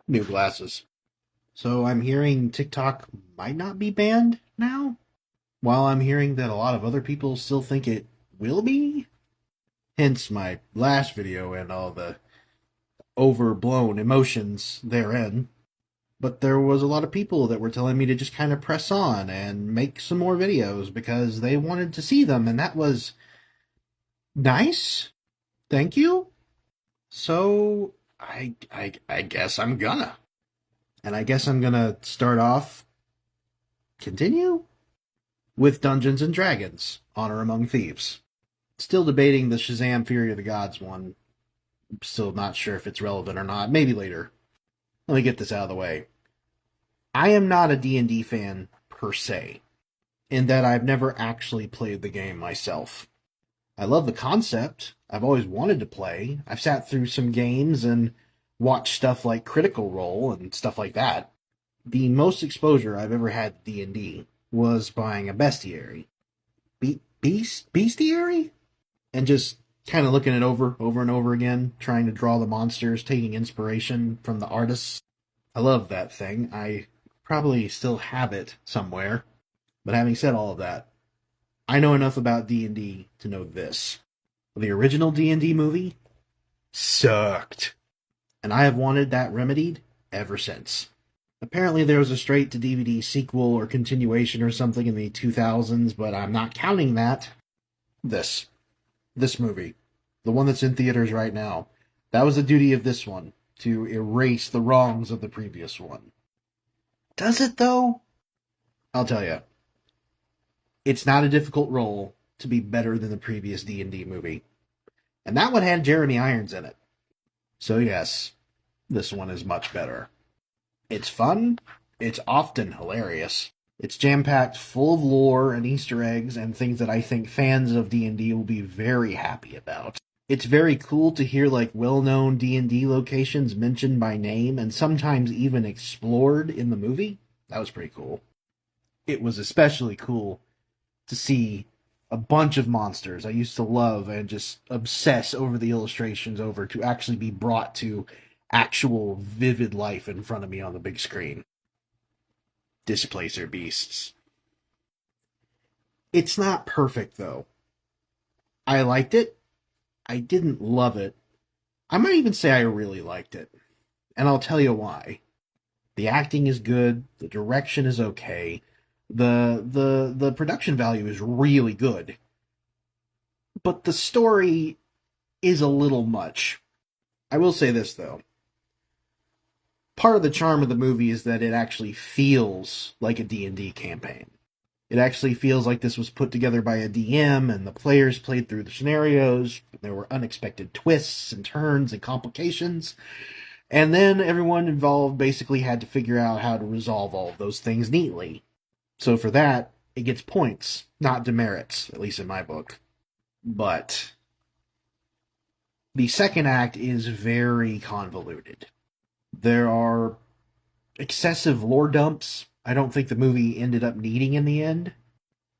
New glasses. So I'm hearing TikTok might not be banned now, while I'm hearing that a lot of other people still think it will be. Hence my last video and all the overblown emotions therein. But there was a lot of people that were telling me to just kind of press on and make some more videos because they wanted to see them, and that was nice. Thank you. So I guess I'm gonna. And I guess I'm gonna start off continue with Dungeons and Dragons: Honor Among Thieves. Still debating the Shazam Fury of the Gods one. Still not sure if it's relevant or not. Maybe later. Let me get this out of the way. I am not a D&D fan per se, in that I've never actually played the game myself. I love the concept. I've always wanted to play. I've sat through some games and watched stuff like Critical Role and stuff like that. The most exposure I've ever had to D&D was buying a bestiary. Bestiary? And just kind of looking it over and over again, trying to draw the monsters, taking inspiration from the artists. I love that thing. I probably still have it somewhere. But having said all of that, I know enough about D&D to know this. The original D&D movie sucked. And I have wanted that remedied ever since. Apparently there was a straight-to-DVD sequel or continuation or something in the 2000s, but I'm not counting that. This movie, the one that's in theaters right now, that was the duty of this one, to erase the wrongs of the previous one. Does it, though? I'll tell you. It's not a difficult role to be better than the previous D&D movie. And that one had Jeremy Irons in it. So yes, this one is much better. It's fun. It's often hilarious. It's jam-packed full of lore and Easter eggs and things that I think fans of D&D will be very happy about. It's very cool to hear like well-known D&D locations mentioned by name and sometimes even explored in the movie. That was pretty cool. It was especially cool to see a bunch of monsters I used to love and just obsess over the illustrations over to actually be brought to actual vivid life in front of me on the big screen. Displacer beasts. It's not perfect, though. I liked it. I didn't love it. I might even say I really liked it. And I'll tell you why. The acting is good. The direction is okay. The production value is really good. But the story is a little much. I will say this, though. Part of the charm of the movie is that it actually feels like a D&D campaign. It actually feels like this was put together by a DM and the players played through the scenarios. There were unexpected twists and turns and complications. And then everyone involved basically had to figure out how to resolve all of those things neatly. So for that, it gets points, not demerits, at least in my book. But the second act is very convoluted. There are excessive lore dumps I don't think the movie ended up needing in the end.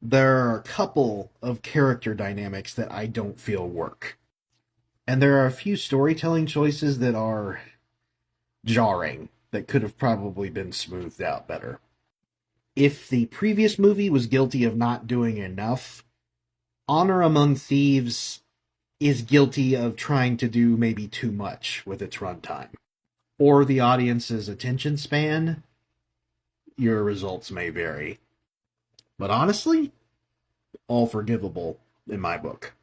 There are a couple of character dynamics that I don't feel work. And there are a few storytelling choices that are jarring, that could have probably been smoothed out better. If the previous movie was guilty of not doing enough, Honor Among Thieves is guilty of trying to do maybe too much with its runtime. Or the audience's attention span, your results may vary. But honestly, all forgivable in my book.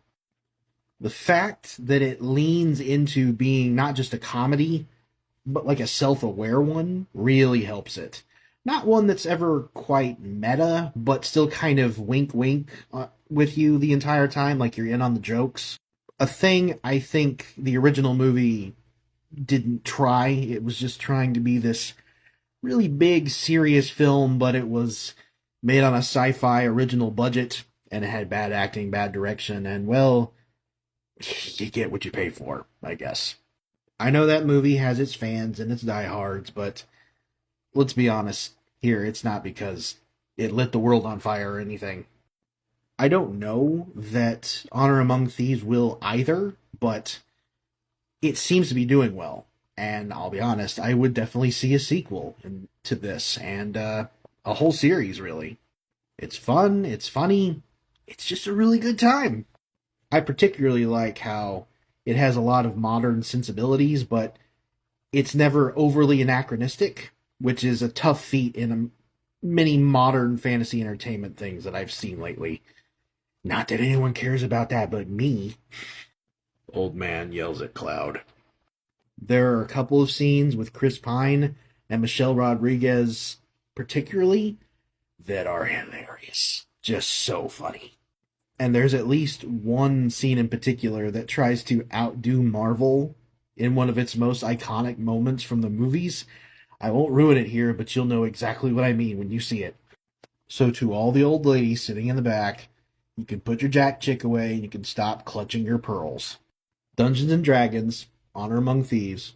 The fact that it leans into being not just a comedy, but like a self-aware one, really helps it. Not one that's ever quite meta, but still kind of wink-wink with you the entire time, like you're in on the jokes. A thing I think the original movie didn't try. It was just trying to be this really big, serious film, but it was made on a sci-fi original budget, and it had bad acting, bad direction, and, well, you get what you pay for, I guess. I know that movie has its fans and its diehards, but let's be honest here, it's not because it lit the world on fire or anything. I don't know that Honor Among Thieves will either, but it seems to be doing well. And I'll be honest, I would definitely see a sequel to this and a whole series, really. It's fun, it's funny, it's just a really good time. I particularly like how it has a lot of modern sensibilities, but it's never overly anachronistic, which is a tough feat in many modern fantasy entertainment things that I've seen lately. Not that anyone cares about that but me. Old man yells at cloud. There are a couple of scenes with Chris Pine and Michelle Rodriguez, particularly, that are hilarious. Just so funny. And there's at least one scene in particular that tries to outdo Marvel in one of its most iconic moments from the movies. I won't ruin it here, but you'll know exactly what I mean when you see it. So to all the old ladies sitting in the back, you can put your Jack Chick away and you can stop clutching your pearls. Dungeons and Dragons, Honor Among Thieves,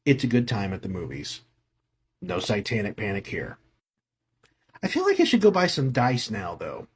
it's a good time at the movies. No satanic panic here. I feel like I should go buy some dice now, though.